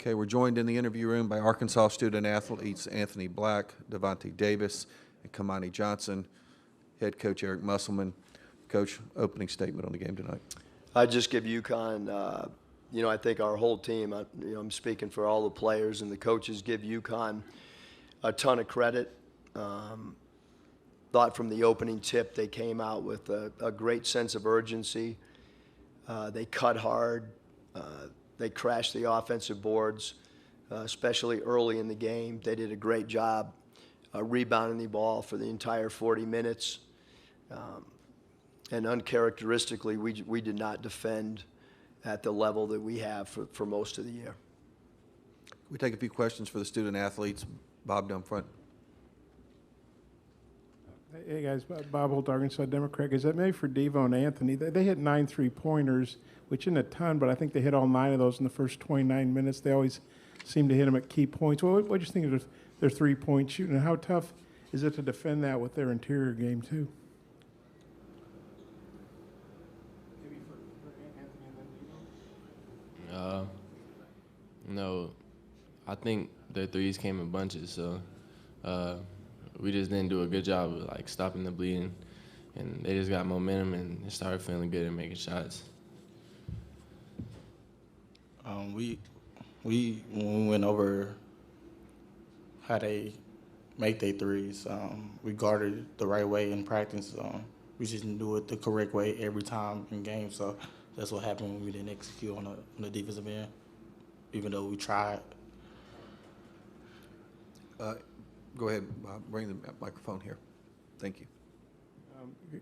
Okay, we're joined in the interview room by Arkansas student athletes Anthony Black, Devontae Davis, and Kamani Johnson. Head coach Eric Musselman. Coach, opening statement on the game tonight. I just give UConn, I think our whole team, I'm speaking for all the players and the coaches, give UConn a ton of credit. Thought from the opening tip they came out with a great sense of urgency. They cut hard. They crashed the offensive boards, especially early in the game. They did a great job rebounding the ball for the entire 40 minutes. And uncharacteristically, we did not defend at the level that we have for most of the year. We take a few questions for the student athletes. Bob down front. Hey guys, Bob Holt, Arkansas Democrat. Is that maybe for Devo and Anthony? They hit 9 3-pointers, which isn't a ton, but I think they hit all 9 of those in the first 29 minutes. They always seem to hit them at key points. What do you think of their 3-point shooting, and how tough is it to defend that with their interior game too? No, I think their threes came in bunches, so we just didn't do a good job of like stopping the bleeding, and they just got momentum and started feeling good and making shots. When we went over how they make their threes, we guarded the right way in practice. We just didn't do it the correct way every time in games, so that's what happened when we didn't execute on the defensive end, even though we tried. Go ahead, Bob. Bring the microphone here. Thank you.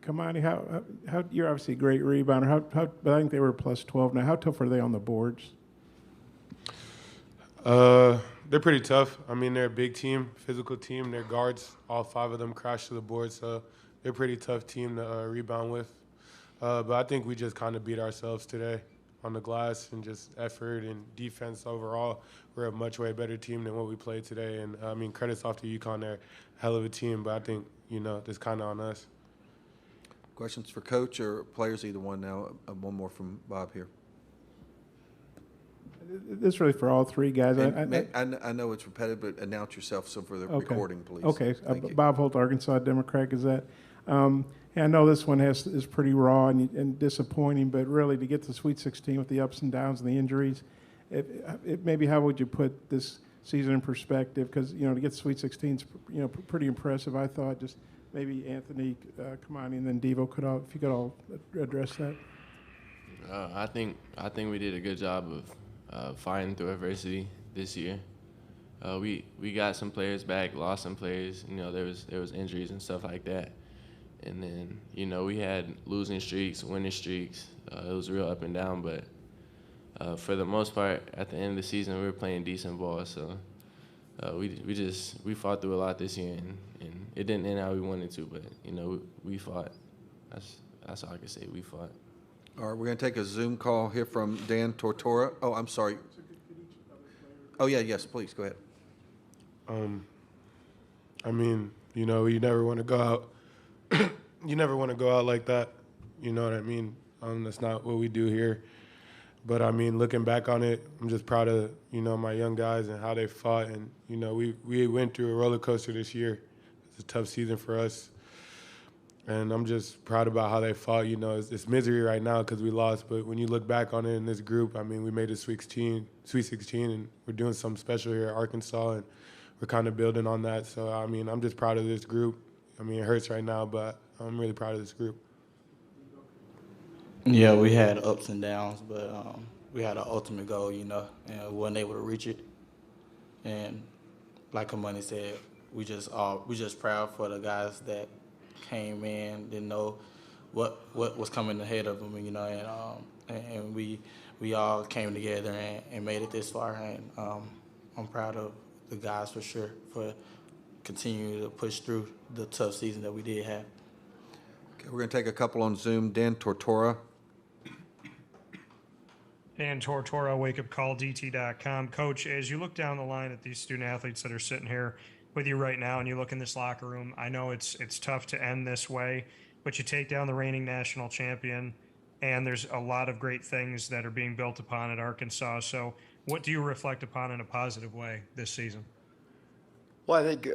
Kamani, how you're obviously a great rebounder. But I think they were plus 12 now. How tough are they on the boards? They're pretty tough. I mean, they're a big team, physical team. Their guards, all 5 of them crash to the board, so they're a pretty tough team to rebound with. But I think we just kind of beat ourselves today on the glass, and just effort and defense overall. We're a much way better team than what we played today. And I mean, credits off to UConn. They're a hell of a team, but I think, it's kind of on us. Questions for coach or players, either one now. One more from Bob here. This is really for all 3 guys. I know it's repetitive, but announce yourself for the recording, please. Okay. Thank you. Bob Holt, Arkansas Democrat Gazette. I know this one is pretty raw and disappointing, but really to get to the Sweet 16 with the ups and downs and the injuries, maybe how would you put this season in perspective? Because to get to Sweet 16 is pretty impressive. I thought just maybe Anthony, Kamani, and then Devo if you could all address that. I think we did a good job of fighting through adversity this year. We got some players back, lost some players. There was injuries and stuff like that. And then, we had losing streaks, winning streaks. It was real up and down, but for the most part, at the end of the season, we were playing decent ball. So we fought through a lot this year, and it didn't end how we wanted to, but, we fought. That's all I can say. We fought. All right, we're going to take a Zoom call here from Dan Tortora. Oh, I'm sorry. Oh, yeah, yes, please, go ahead. I mean, you never want to go out. You never want to go out like that. You know what I mean? That's not what we do here. But, I mean, looking back on it, I'm just proud of, my young guys and how they fought. And, we went through a roller coaster this year. It's a tough season for us. And I'm just proud about how they fought. It's misery right now because we lost. But when you look back on it in this group, I mean, we made the Sweet 16, and we're doing something special here at Arkansas, and we're kind of building on that. So, I mean, I'm just proud of this group. I mean, it hurts right now, but I'm really proud of this group. Yeah, we had ups and downs, but we had an ultimate goal, and we wasn't able to reach it. And like Kamani said, we just proud for the guys that came in, didn't know what was coming ahead of them, and we all came together and made it this far. And I'm proud of the guys for sure for continuing to push through the tough season that we did have. Okay, we're going to take a couple on Zoom. Dan Tortora. Dan Tortora, wakeupcalldt.com. Coach, as you look down the line at these student athletes that are sitting here with you right now and you look in this locker room, I know it's tough to end this way, but you take down the reigning national champion, and there's a lot of great things that are being built upon at Arkansas. So What do you reflect upon in a positive way this season? Well, I think,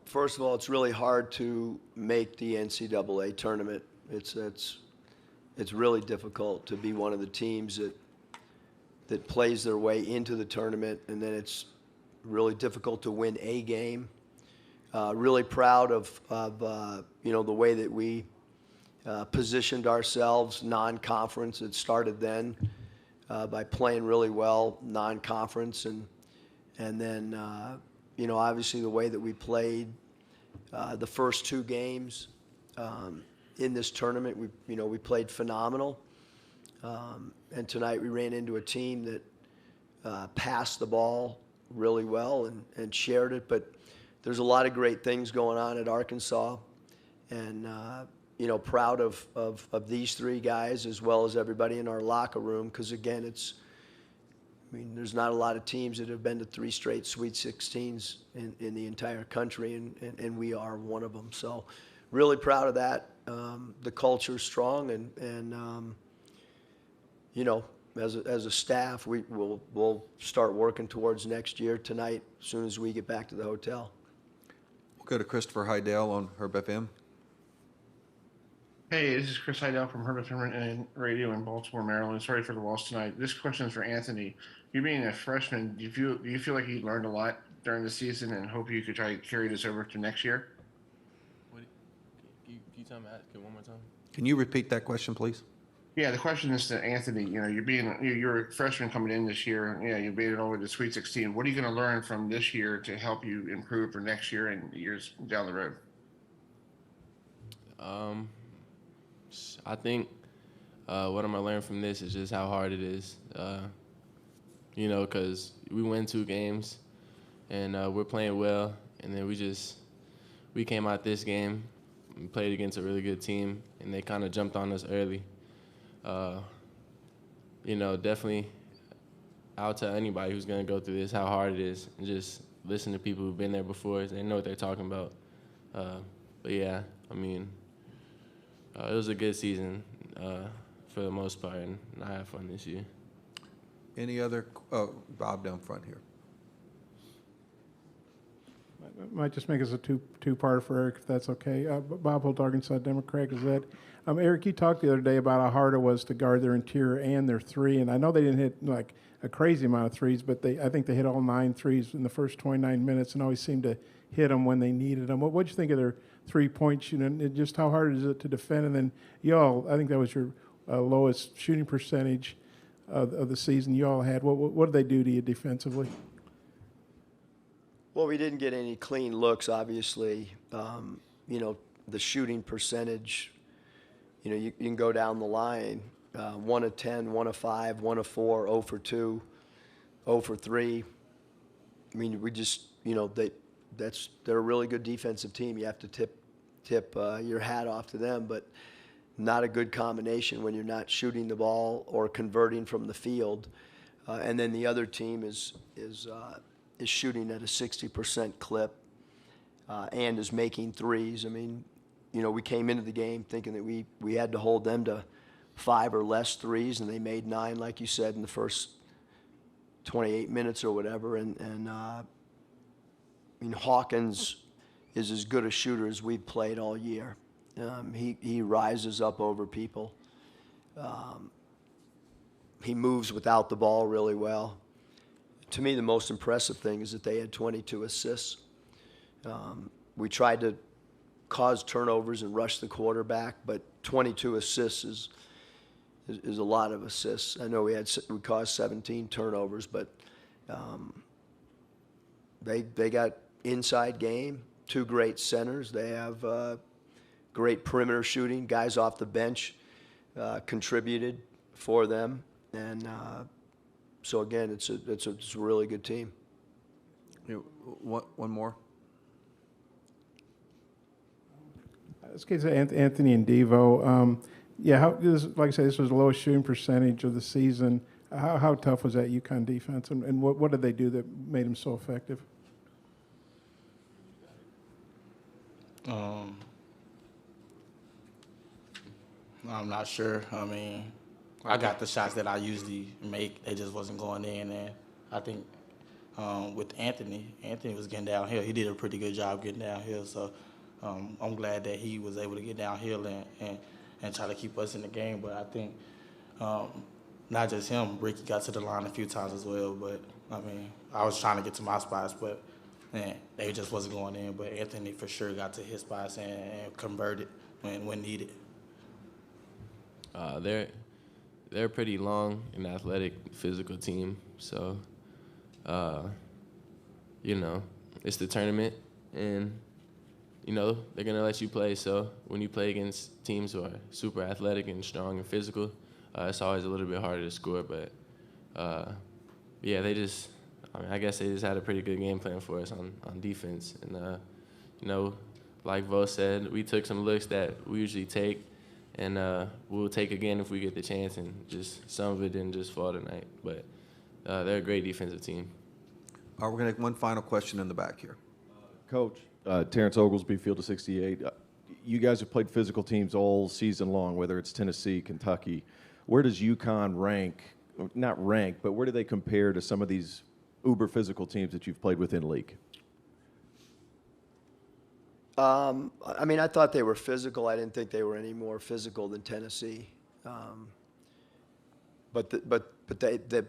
first of all, it's really hard to make the NCAA tournament. It's really difficult to be one of the teams that plays their way into the tournament, and then it's really difficult to win a game. Really proud of the way that we positioned ourselves non-conference. It started then by playing really well non-conference, and then obviously the way that we played the first two games in this tournament. We played phenomenal, and tonight we ran into a team that passed the ball really well and shared it. But there's a lot of great things going on at Arkansas, and proud of these three guys as well as everybody in our locker room, because again, there's not a lot of teams that have been to 3 straight Sweet 16s in the entire country, and we are one of them. So really proud of that. The culture's strong, and as a staff, we'll start working towards next year tonight as soon as we get back to the hotel. We'll go to Christopher Heidel on Herb FM. Hey, this is Chris Heidel from Herb FM and Radio in Baltimore, Maryland. Sorry for the loss tonight. This question is for Anthony. You being a freshman, do you feel like you learned a lot during the season, and hope you could try to carry this over to next year? Can you tell me that one more time? Can you repeat that question, please? Yeah, the question is to Anthony. You're a freshman coming in this year. Yeah, you made it over to the Sweet 16. What are you going to learn from this year to help you improve for next year and years down the road? I think what I'm going to learn from this is just how hard it is, because we win 2 games, and we're playing well, and then we came out this game and played against a really good team, and they kind of jumped on us early. Definitely I'll tell anybody who's going to go through this how hard it is, and just listen to people who've been there before. They know what they're talking about. But yeah, it was a good season for the most part, and I had fun this year. Any other? Bob down front here. Might just make us a two-parter for Eric, if that's okay. Bob Holt, Arkansas Democrat Gazette. Eric, you talked the other day about how hard it was to guard their interior and their three, and I know they didn't hit like a crazy amount of threes, but I think they hit all 9 threes in the first 29 minutes and always seemed to hit them when they needed them. What'd you think of their three-point shooting, and just how hard is it to defend? And then y'all, I think that was your lowest shooting percentage of the season you all had. What did they do to you defensively? Well, we didn't get any clean looks, obviously. The shooting percentage, you can go down the line, 1 of 10, 1 of 5, 1 of 4, 0 for 2, 0 for 3. We just, they're a really good defensive team. You have to tip your hat off to them, but not a good combination when you're not shooting the ball or converting from the field. And then the other team is shooting at a 60% clip and is making threes. We came into the game thinking that we had to hold them to 5 or less threes, and they made 9, like you said, in the first 28 minutes or whatever. And Hawkins is as good a shooter as we've played all year. He rises up over people. He moves without the ball really well. To me, the most impressive thing is that they had 22 assists. We tried to cause turnovers and rush the quarterback, but 22 assists is a lot of assists. I know we caused 17 turnovers, but they got inside game, 2 great centers. They have great perimeter shooting. Guys off the bench contributed for them, and so again, it's a really good team. One more. Let's get to Anthony and Devo. Like I said, this was the lowest shooting percentage of the season. How tough was that UConn defense, and what did they do that made them so effective? I'm not sure. I got the shots that I usually make. They just wasn't going in, and I think with Anthony was getting downhill. He did a pretty good job getting downhill. So I'm glad that he was able to get downhill and try to keep us in the game. But I think not just him, Ricky got to the line a few times as well. But, I mean, I was trying to get to my spots, but they just wasn't going in. But Anthony for sure got to his spots and converted when needed. They're a pretty long and athletic, physical team. So, you know, it's the tournament, and, you know, they're going to let you play. So when you play against teams who are super athletic and strong and physical, it's always a little bit harder to score. But, yeah, I guess they just had a pretty good game plan for us on defense. And, you know, like Vo said, we took some looks that we usually take, and we'll take again if we get the chance, and just some of it didn't just fall tonight. But they're a great defensive team. All right, we're going to have one final question in the back here. Coach, Terrence Oglesby, Field of 68. You guys have played physical teams all season long, whether it's Tennessee, Kentucky. Where does UConn rank, not rank, but where do they compare to some of these uber physical teams that you've played with in league? I mean, I thought they were physical. I didn't think they were any more physical than Tennessee. But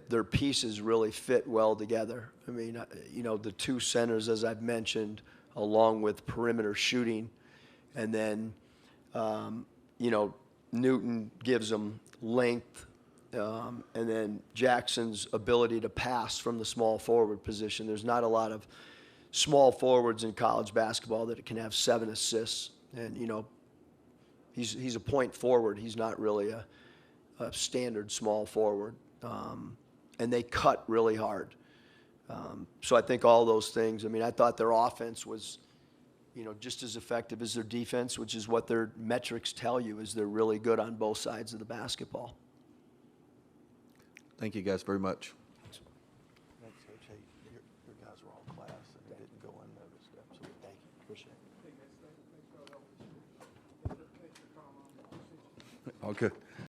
their pieces really fit well together. I mean, you know, the two centers, as I've mentioned, along with perimeter shooting, and then, you know, Newton gives them length, and then Jackson's ability to pass from the small forward position. There's not a lot of small forwards in college basketball that can have 7 assists, and, you know, he's a point forward. He's not really a standard small forward, and they cut really hard. So I think all those things. I mean, I thought their offense was, you know, just as effective as their defense, which is what their metrics tell you, is they're really good on both sides of the basketball. Thank you guys very much. Thanks, Coach. Hey, your guys were all class, and they didn't go unnoticed. Absolutely. Thank you. Appreciate it. All good.